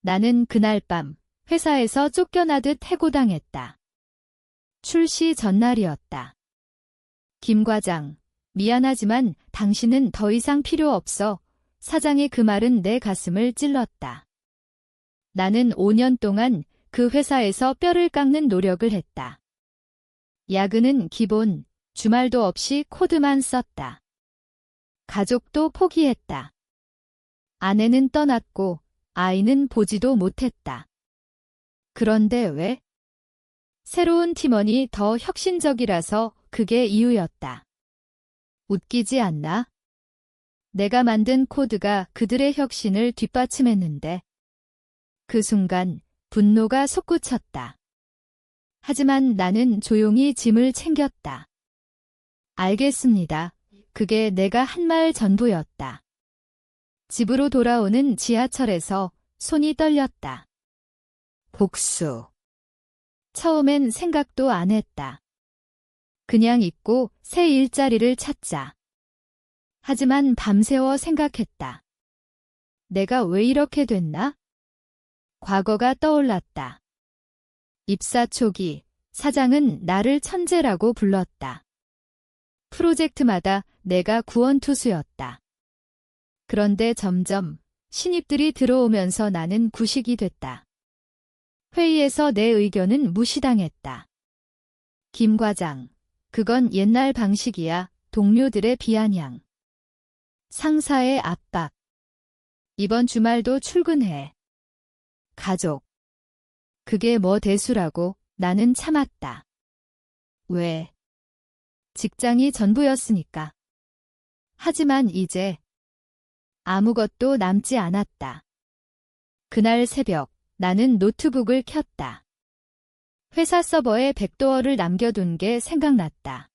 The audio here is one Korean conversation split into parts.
나는 그날 밤 회사에서 쫓겨나듯 해고당했다. 출시 전날이었다. 김 과장, 미안하지만 당신은 더 이상 필요 없어. 사장의 그 말은 내 가슴을 찔렀다. 나는 5년 동안 그 회사에서 뼈를 깎는 노력을 했다. 야근은 기본, 주말도 없이 코드만 썼다. 가족도 포기했다. 아내는 떠났고 아이는 보지도 못했다. 그런데 왜? 새로운 팀원이 더 혁신적이라서 그게 이유였다. 웃기지 않나? 내가 만든 코드가 그들의 혁신을 뒷받침했는데 그 순간 분노가 솟구쳤다. 하지만 나는 조용히 짐을 챙겼다. 알겠습니다. 그게 내가 한 말 전부였다. 집으로 돌아오는 지하철에서 손이 떨렸다. 복수. 처음엔 생각도 안 했다. 그냥 잊고 새 일자리를 찾자. 하지만 밤새워 생각했다. 내가 왜 이렇게 됐나? 과거가 떠올랐다. 입사 초기, 사장은 나를 천재라고 불렀다. 프로젝트마다 내가 구원투수였다. 그런데 점점 신입들이 들어오면서 나는 구식이 됐다. 회의에서 내 의견은 무시당했다. 김 과장, 그건 옛날 방식이야. 동료들의 비아냥. 상사의 압박. 이번 주말도 출근해. 가족. 그게 뭐 대수라고. 나는 참았다. 왜? 직장이 전부였으니까. 하지만 이제 아무것도 남지 않았다. 그날 새벽 나는 노트북을 켰다. 회사 서버에 백도어를 남겨둔 게 생각났다.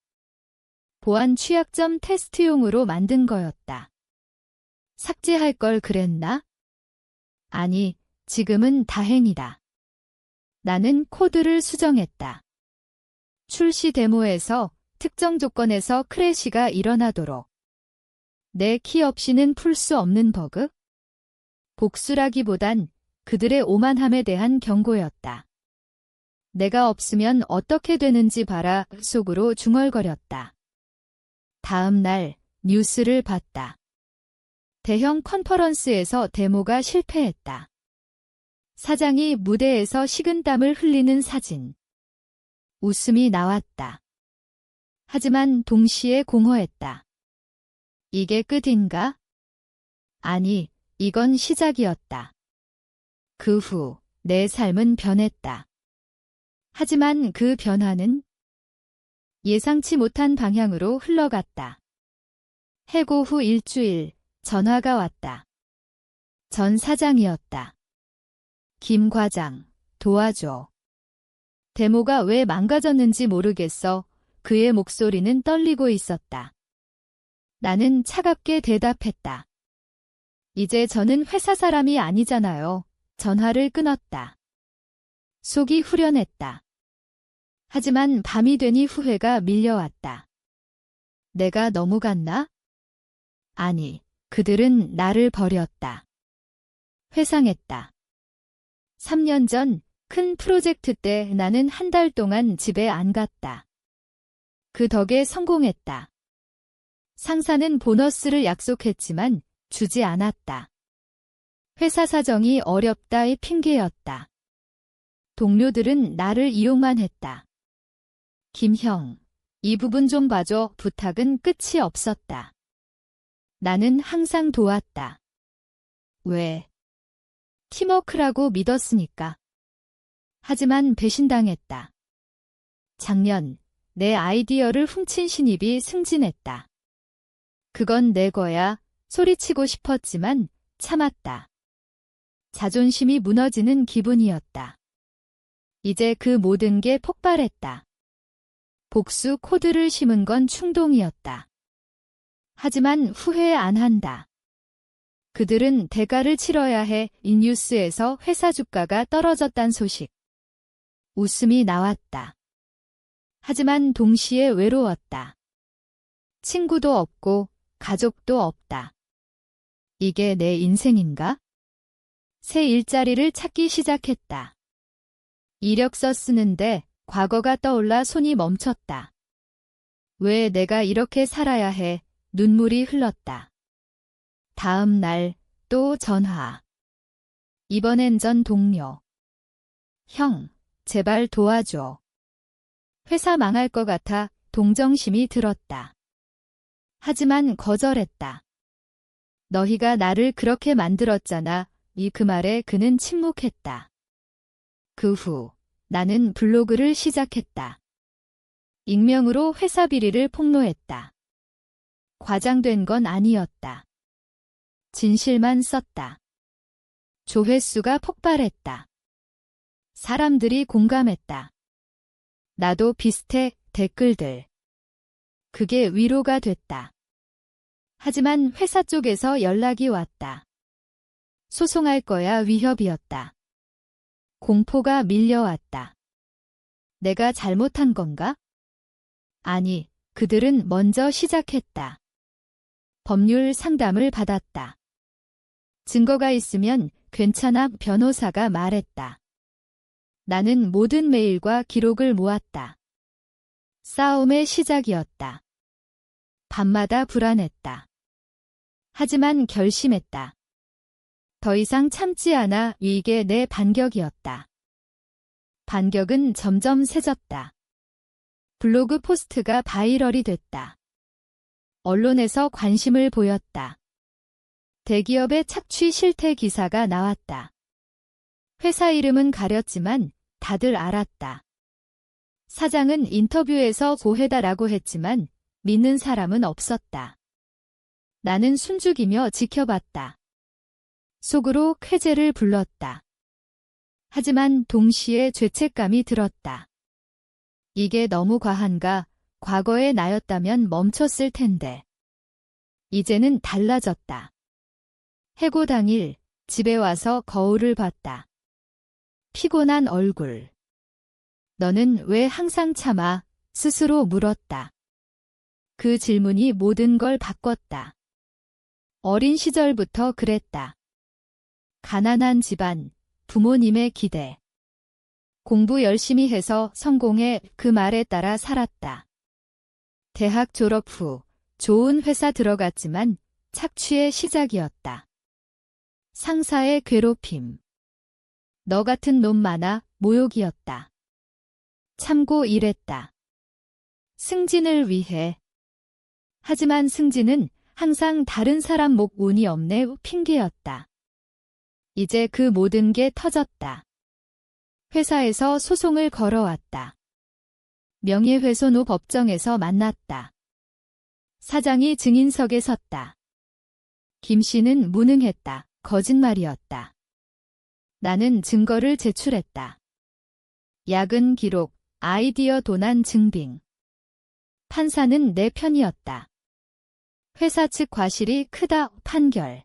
보안 취약점 테스트용으로 만든 거였다. 삭제할 걸 그랬나? 아니, 지금은 다행이다. 나는 코드를 수정했다. 출시 데모에서 특정 조건에서 크래시가 일어나도록. 내 키 없이는 풀 수 없는 버그? 복수라기보단 그들의 오만함에 대한 경고였다. 내가 없으면 어떻게 되는지 봐라 속으로 중얼거렸다. 다음 날 뉴스를 봤다. 대형 컨퍼런스에서 데모가 실패했다. 사장이 무대에서 식은땀을 흘리는 사진. 웃음이 나왔다. 하지만 동시에 공허했다. 이게 끝인가? 아니, 이건 시작이었다. 그 후 내 삶은 변했다. 하지만 그 변화는 예상치 못한 방향으로 흘러갔다. 해고 후 일주일 전화가 왔다. 전 사장이었다. 김 과장, 도와줘. 데모가 왜 망가졌는지 모르겠어. 그의 목소리는 떨리고 있었다. 나는 차갑게 대답했다. 이제 저는 회사 사람이 아니잖아요. 전화를 끊었다. 속이 후련했다. 하지만 밤이 되니 후회가 밀려왔다. 내가 너무 갔나? 아니, 그들은 나를 버렸다. 회상했다. 3년 전 큰 프로젝트 때 나는 한 달 동안 집에 안 갔다. 그 덕에 성공했다. 상사는 보너스를 약속했지만 주지 않았다. 회사 사정이 어렵다의 핑계였다. 동료들은 나를 이용만 했다. 김형, 이 부분 좀 봐줘. 부탁은 끝이 없었다. 나는 항상 도왔다. 왜? 팀워크라고 믿었으니까. 하지만 배신당했다. 작년, 내 아이디어를 훔친 신입이 승진했다. 그건 내 거야. 소리치고 싶었지만 참았다. 자존심이 무너지는 기분이었다. 이제 그 모든 게 폭발했다. 복수 코드를 심은 건 충동이었다. 하지만 후회 안 한다. 그들은 대가를 치러야 해. 이 뉴스에서 회사 주가가 떨어졌단 소식. 웃음이 나왔다. 하지만 동시에 외로웠다. 친구도 없고 가족도 없다. 이게 내 인생인가? 새 일자리를 찾기 시작했다. 이력서 쓰는데 과거가 떠올라 손이 멈췄다. 왜 내가 이렇게 살아야 해? 눈물이 흘렀다. 다음 날 또 전화. 이번엔 전 동료. 형, 제발 도와줘. 회사 망할 것 같아 동정심이 들었다. 하지만 거절했다. 너희가 나를 그렇게 만들었잖아. 그 말에 그는 침묵했다. 그 후 나는 블로그를 시작했다. 익명으로 회사 비리를 폭로했다. 과장된 건 아니었다. 진실만 썼다. 조회수가 폭발했다. 사람들이 공감했다. 나도 비슷해. 댓글들. 그게 위로가 됐다. 하지만 회사 쪽에서 연락이 왔다. 소송할 거야 위협이었다. 공포가 밀려왔다. 내가 잘못한 건가? 아니, 그들은 먼저 시작했다. 법률 상담을 받았다. 증거가 있으면 괜찮아, 변호사가 말했다. 나는 모든 메일과 기록을 모았다. 싸움의 시작이었다. 밤마다 불안했다. 하지만 결심했다. 더 이상 참지 않아. 이게 내 반격이었다. 반격은 점점 세졌다. 블로그 포스트가 바이럴이 됐다. 언론에서 관심을 보였다. 대기업의 착취 실태 기사가 나왔다. 회사 이름은 가렸지만 다들 알았다. 사장은 인터뷰에서 고해다라고 했지만 믿는 사람은 없었다. 나는 숨죽이며 지켜봤다. 속으로 쾌재를 불렀다. 하지만 동시에 죄책감이 들었다. 이게 너무 과한가? 과거의 나였다면 멈췄을 텐데. 이제는 달라졌다. 해고 당일 집에 와서 거울을 봤다. 피곤한 얼굴. 너는 왜 항상 참아? 스스로 물었다. 그 질문이 모든 걸 바꿨다. 어린 시절부터 그랬다. 가난한 집안, 부모님의 기대. 공부 열심히 해서 성공해. 그 말에 따라 살았다. 대학 졸업 후 좋은 회사 들어갔지만 착취의 시작이었다. 상사의 괴롭힘. 너 같은 놈 많아. 모욕이었다. 참고 일했다. 승진을 위해. 하지만 승진은 항상 다른 사람 목 운이 없네 핑계였다. 이제 그 모든 게 터졌다. 회사에서 소송을 걸어왔다. 명예훼손 후 법정에서 만났다. 사장이 증인석에 섰다. 김 씨는 무능했다. 거짓말이었다. 나는 증거를 제출했다. 야근 기록, 아이디어 도난 증빙. 판사는 내 편이었다. 회사 측 과실이 크다. 판결.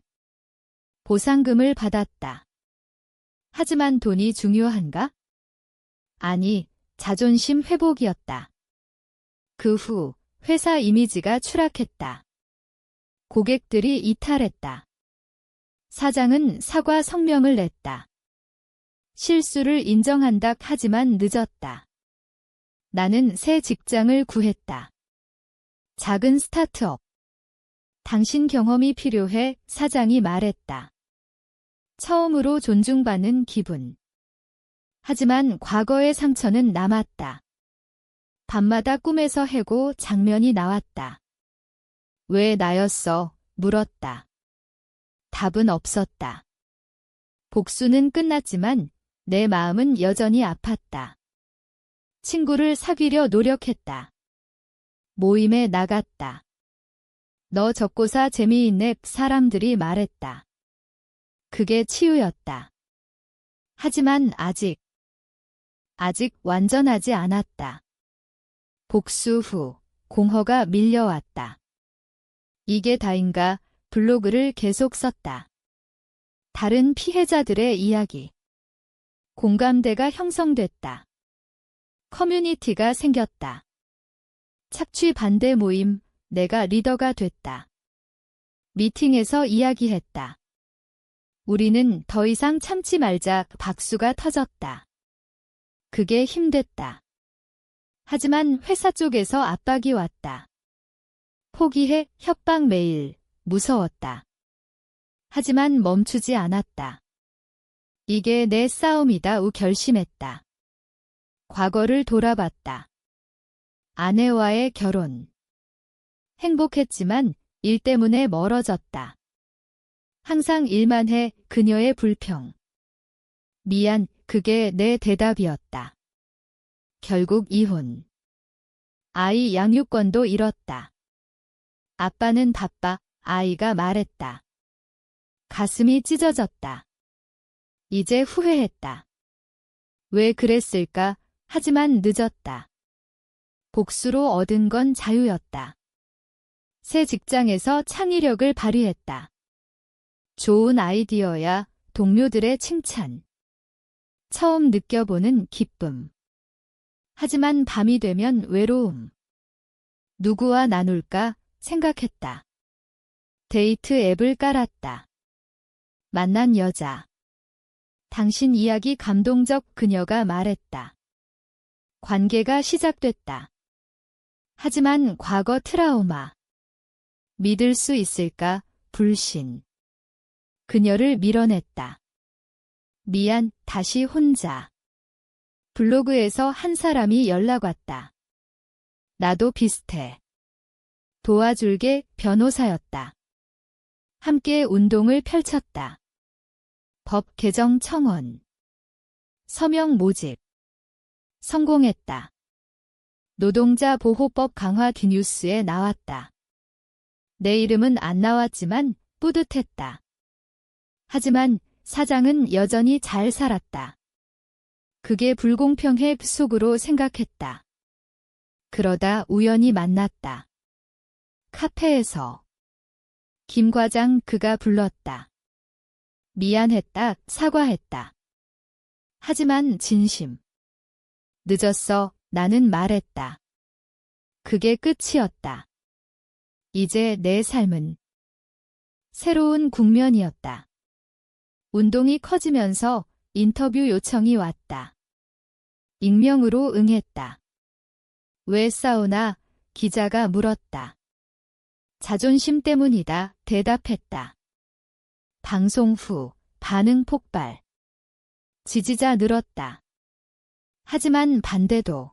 보상금을 받았다. 하지만 돈이 중요한가? 아니, 자존심 회복이었다. 그 후 회사 이미지가 추락했다. 고객들이 이탈했다. 사장은 사과 성명을 냈다. 실수를 인정한다. 하지만 늦었다. 나는 새 직장을 구했다. 작은 스타트업. 당신 경험이 필요해. 사장이 말했다. 처음으로 존중받는 기분. 하지만 과거의 상처는 남았다. 밤마다 꿈에서 해고 장면이 나왔다. 왜 나였어? 물었다. 답은 없었다. 복수는 끝났지만 내 마음은 여전히 아팠다. 친구를 사귀려 노력했다. 모임에 나갔다. 너 적고사 재미있네. 사람들이 말했다. 그게 치유였다. 하지만 아직 완전하지 않았다. 복수 후 공허가 밀려왔다. 이게 다인가? 블로그를 계속 썼다. 다른 피해자들의 이야기. 공감대가 형성됐다. 커뮤니티가 생겼다. 착취 반대 모임, 내가 리더가 됐다. 미팅에서 이야기했다. 우리는 더 이상 참지 말자 박수가 터졌다. 그게 힘됐다. 하지만 회사 쪽에서 압박이 왔다. 포기해, 협박 메일, 무서웠다. 하지만 멈추지 않았다. 이게 내 싸움이다 우 결심했다. 과거를 돌아봤다. 아내와의 결혼. 행복했지만 일 때문에 멀어졌다. 항상 일만 해 그녀의 불평. 미안, 그게 내 대답이었다. 결국 이혼. 아이 양육권도 잃었다. 아빠는 바빠, 아이가 말했다. 가슴이 찢어졌다. 이제 후회했다. 왜 그랬을까? 하지만 늦었다. 복수로 얻은 건 자유였다. 새 직장에서 창의력을 발휘했다. 좋은 아이디어야 동료들의 칭찬. 처음 느껴보는 기쁨. 하지만 밤이 되면 외로움. 누구와 나눌까 생각했다. 데이트 앱을 깔았다. 만난 여자. 당신 이야기 감동적 그녀가 말했다. 관계가 시작됐다. 하지만 과거 트라우마. 믿을 수 있을까? 불신. 그녀를 밀어냈다. 미안, 다시 혼자. 블로그에서 한 사람이 연락 왔다. 나도 비슷해. 도와줄게. 변호사였다. 함께 운동을 펼쳤다. 법 개정 청원. 서명 모집. 성공했다. 노동자 보호법 강화 뉴스에 나왔다. 내 이름은 안 나왔지만 뿌듯했다. 하지만 사장은 여전히 잘 살았다. 그게 불공평해 속으로 생각했다. 그러다 우연히 만났다. 카페에서. 김 과장 그가 불렀다. 미안했다, 사과했다. 하지만 진심. 늦었어, 나는 말했다. 그게 끝이었다. 이제 내 삶은 새로운 국면이었다. 운동이 커지면서 인터뷰 요청이 왔다. 익명으로 응했다. 왜 싸우나? 기자가 물었다. 자존심 때문이다. 대답했다. 방송 후 반응 폭발. 지지자 늘었다. 하지만 반대도.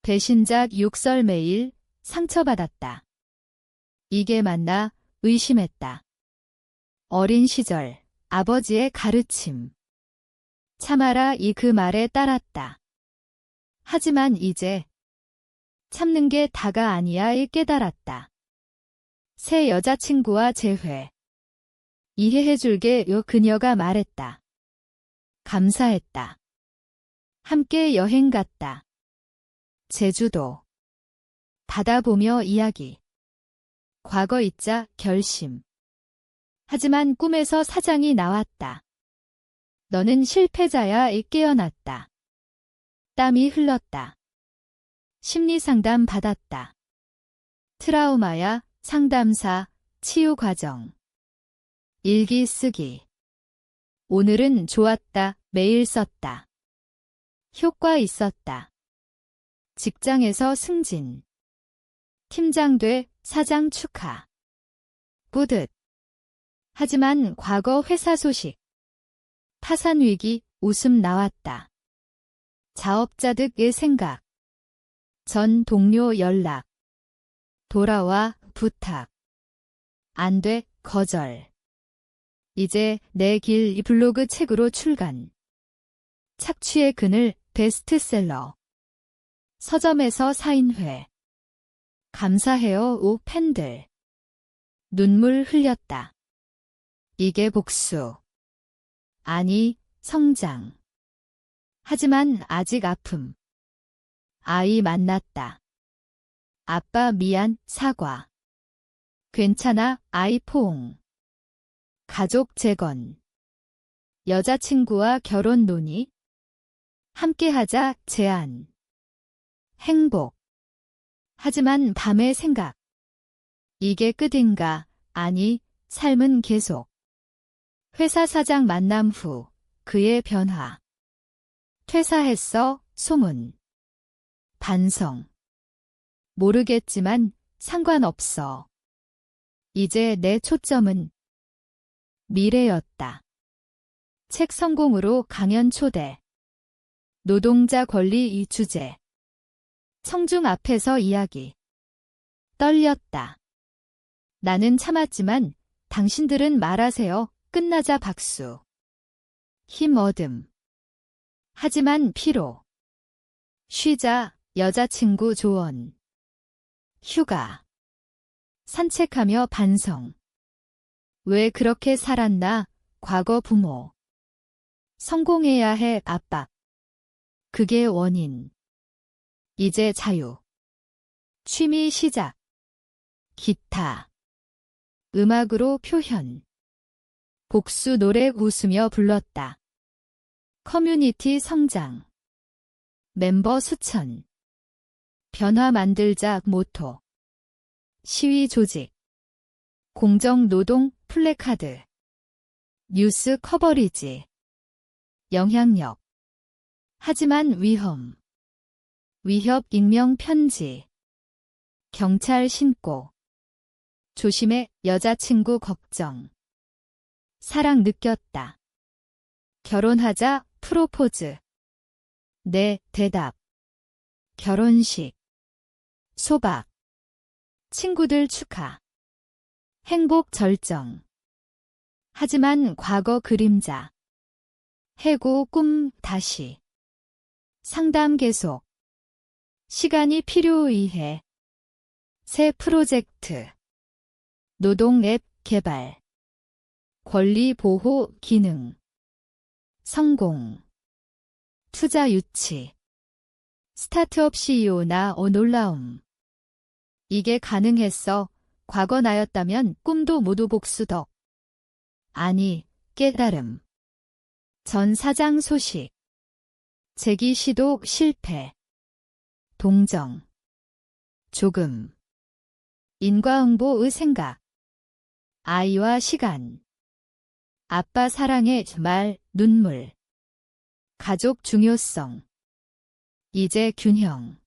배신자 욕설 메일, 상처받았다. 이게 맞나? 의심했다. 어린 시절, 아버지의 가르침. 참아라 이 그 말에 따랐다. 하지만 이제 참는 게 다가 아니야 이 깨달았다. 새 여자친구와 재회. 이해해줄게 요 그녀가 말했다. 감사했다. 함께 여행 갔다. 제주도. 바다 보며 이야기. 과거 잊자 결심. 하지만 꿈에서 사장이 나왔다. 너는 실패자야 이 깨어났다. 땀이 흘렀다. 심리상담 받았다. 트라우마야 상담사 치유 과정. 일기 쓰기. 오늘은 좋았다. 매일 썼다. 효과 있었다. 직장에서 승진. 팀장 돼 사장 축하. 뿌듯. 하지만 과거 회사 소식. 파산 위기, 웃음 나왔다. 자업자득의 생각. 전 동료 연락. 돌아와 부탁. 안 돼, 거절. 이제 내 길 블로그 책으로 출간. 착취의 그늘 베스트셀러. 서점에서 사인회. 감사해요 오 팬들. 눈물 흘렸다. 이게 복수. 아니, 성장. 하지만 아직 아픔. 아이 만났다. 아빠 미안, 사과. 괜찮아, 아이 포옹. 가족 재건. 여자친구와 결혼 논의. 함께하자, 제안. 행복. 하지만 밤의 생각. 이게 끝인가? 아니, 삶은 계속. 회사 사장 만남 후 그의 변화. 퇴사했어, 소문. 반성. 모르겠지만 상관없어. 이제 내 초점은 미래였다. 책 성공으로 강연 초대. 노동자 권리 이 주제. 청중 앞에서 이야기. 떨렸다. 나는 참았지만 당신들은 말하세요. 끝나자 박수. 힘 얻음. 하지만 피로. 쉬자, 여자친구 조언. 휴가. 산책하며 반성. 왜 그렇게 살았나, 과거 부모. 성공해야 해, 압박. 그게 원인. 이제 자유. 취미 시작. 기타. 음악으로 표현. 복수 노래 웃으며 불렀다. 커뮤니티 성장. 멤버 수천. 변화 만들자 모토. 시위 조직. 공정노동 플래카드. 뉴스 커버리지. 영향력. 하지만 위험. 위협 익명 편지. 경찰 신고. 조심해, 여자친구 걱정. 사랑 느꼈다. 결혼하자, 프로포즈. 네, 대답. 결혼식. 소박. 친구들 축하. 행복 절정. 하지만 과거 그림자. 해고 꿈 다시. 상담 계속. 시간이 필요의해. 새 프로젝트. 노동 앱 개발. 권리 보호 기능. 성공. 투자 유치. 스타트업 CEO나 놀라움. 이게 가능했어. 과거 나였다면 꿈도 모두 복수덕. 아니, 깨달음. 전 사장 소식. 재기 시도 실패. 동정. 조금. 인과응보의 생각. 아이와 시간. 아빠 사랑의 말, 눈물. 가족 중요성. 이제 균형.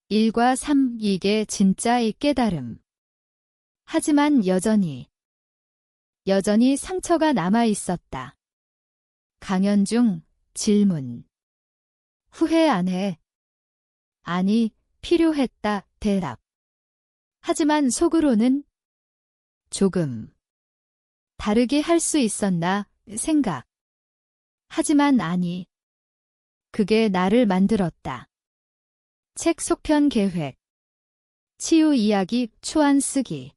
1과 3 이게 진짜의 깨달음. 하지만 여전히 상처가 남아 있었다. 강연 중 질문. 후회 안 해? 아니, 필요했다. 대답. 하지만 속으로는 조금 다르게 할 수 있었나 생각. 하지만 아니. 그게 나를 만들었다. 책 속편 계획. 치유 이야기 초안 쓰기.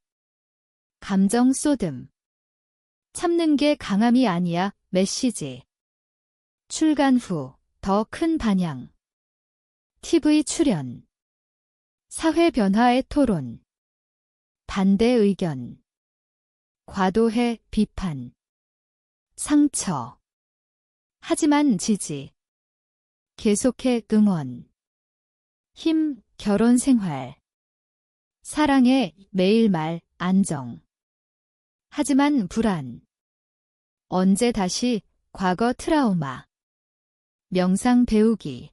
감정 쏟음. 참는 게 강함이 아니야. 메시지. 출간 후 더 큰 반향. TV 출연. 사회 변화의 토론. 반대 의견. 과도해 비판. 상처. 하지만 지지. 계속해 응원. 힘, 결혼 생활. 사랑해, 매일 말, 안정. 하지만 불안. 언제 다시, 과거 트라우마. 명상 배우기.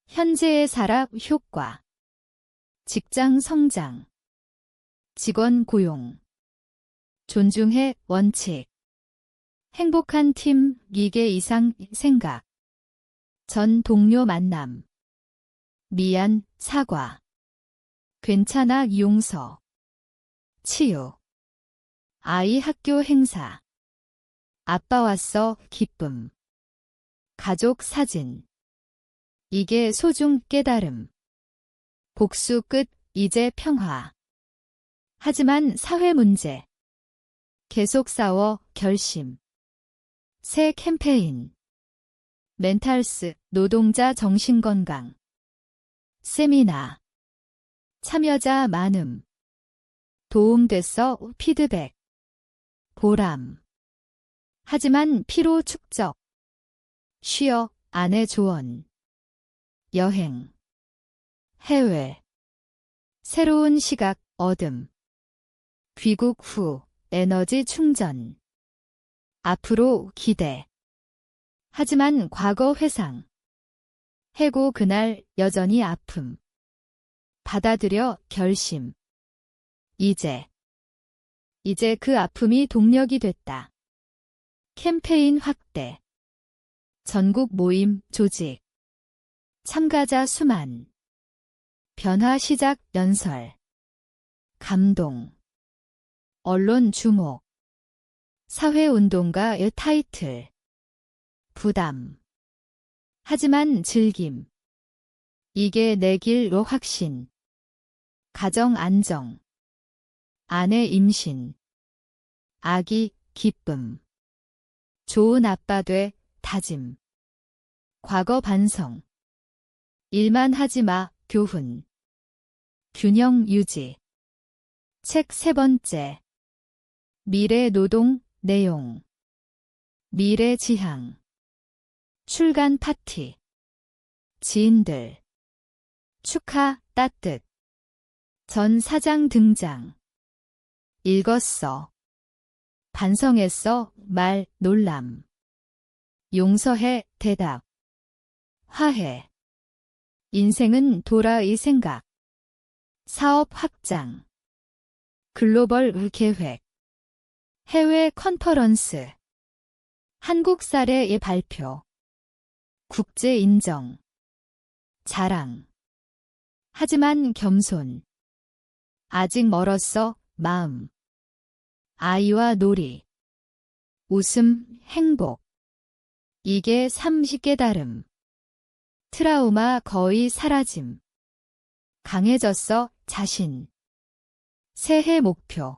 현재의 살아 효과. 직장 성장. 직원 고용. 존중해, 원칙. 행복한 팀, 이게 이상, 생각. 전 동료 만남. 미안, 사과. 괜찮아, 용서. 치유. 아이 학교 행사. 아빠 왔어, 기쁨. 가족 사진. 이게 소중 깨달음. 복수 끝, 이제 평화. 하지만 사회 문제. 계속 싸워, 결심. 새 캠페인. 멘탈스, 노동자 정신건강. 세미나. 참여자 많음. 도움됐어, 피드백. 보람. 하지만 피로 축적. 쉬어, 아내 조언. 여행. 해외. 새로운 시각, 얻음. 귀국 후, 에너지 충전. 앞으로 기대. 하지만 과거 회상. 해고 그날 여전히 아픔. 받아들여 결심. 이제 그 아픔이 동력이 됐다. 캠페인 확대. 전국 모임 조직. 참가자 수만. 변화 시작 연설. 감동. 언론 주목. 사회운동가의 타이틀. 부담. 하지만 즐김. 이게 내 길로 확신. 가정 안정. 아내 임신. 아기 기쁨. 좋은 아빠 돼 다짐. 과거 반성. 일만 하지 마 교훈. 균형 유지. 책 3번째. 미래 노동 내용. 미래 지향. 출간 파티. 지인들. 축하 따뜻. 전 사장 등장. 읽었어. 반성했어 말 놀람. 용서해 대답. 화해. 인생은 돌아의 생각. 사업 확장. 글로벌 계획. 해외 컨퍼런스. 한국 사례의 발표. 국제 인정. 자랑. 하지만 겸손. 아직 멀었어 마음. 아이와 놀이. 웃음 행복. 이게 삶의 깨달음. 트라우마 거의 사라짐. 강해졌어 자신. 새해 목표.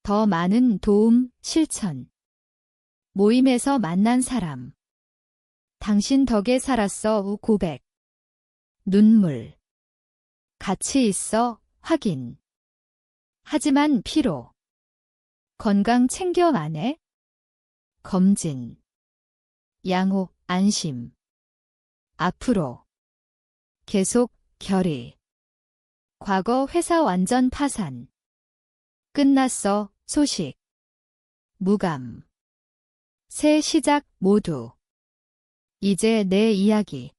더 많은 도움 실천. 모임에서 만난 사람. 당신 덕에 살았어 고백. 눈물. 같이 있어 확인. 하지만 피로. 건강 챙겨 안 해? 검진. 양호 안심. 앞으로. 계속 결의. 과거 회사 완전 파산. 끝났어 소식. 무감. 새 시작 모두. 이제 내 이야기.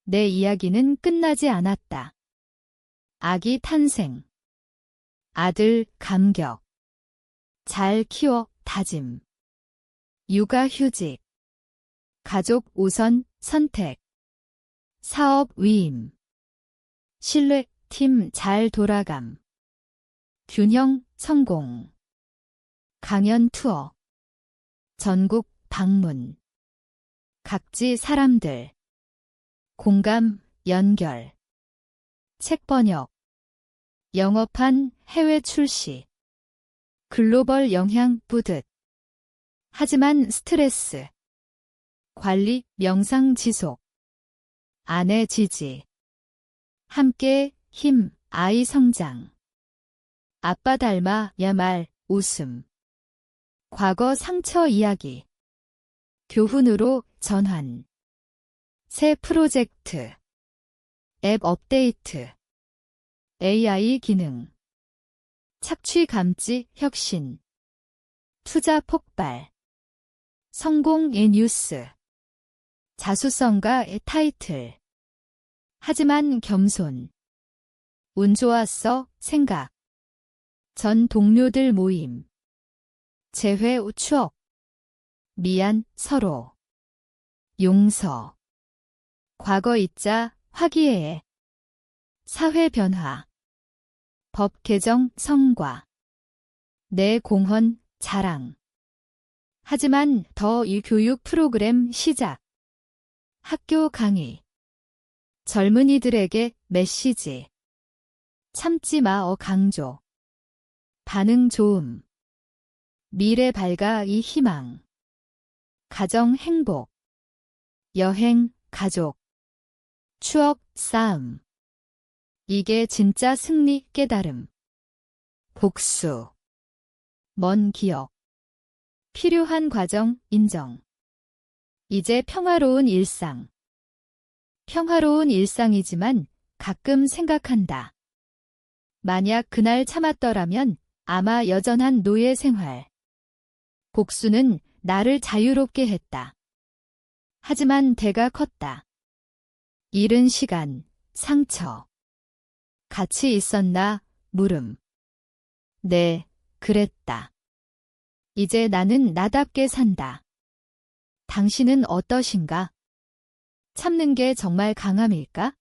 내 이야기는 끝나지 않았다. 아기 탄생. 아들 감격. 잘 키워 다짐. 육아휴직. 가족 우선 선택. 사업 위임. 신뢰 팀 잘 돌아감. 균형 성공. 강연 투어. 전국 방문. 각지 사람들. 공감 연결. 책 번역. 영업한 해외 출시. 글로벌 영향 뿌듯. 하지만 스트레스. 관리 명상 지속. 아내 지지. 함께 힘 아이 성장. 아빠 닮아 야말 웃음. 과거 상처 이야기. 교훈으로 전환. 새 프로젝트. 앱 업데이트. AI 기능. 착취 감지 혁신. 투자 폭발. 성공의 뉴스. 자수성가의 타이틀. 하지만 겸손. 운 좋았어 생각. 전 동료들 모임. 재회 추억. 미안 서로. 용서. 과거 잊자 화기애애. 사회 변화. 법 개정 성과. 내 공헌 자랑. 하지만 더 이 교육 프로그램 시작. 학교 강의. 젊은이들에게 메시지. 참지 마 강조. 반응 좋음. 미래 밝아 이 희망. 가정 행복. 여행 가족. 추억 쌓음. 이게 진짜 승리 깨달음. 복수. 먼 기억. 필요한 과정 인정. 이제 평화로운 일상. 평화로운 일상이지만 가끔 생각한다. 만약 그날 참았더라면 아마 여전한 노예 생활. 복수는 나를 자유롭게 했다. 하지만 대가 컸다. 잃은 시간, 상처. 같이 있었나? 물음. 네, 그랬다. 이제 나는 나답게 산다. 당신은 어떠신가? 참는 게 정말 강함일까?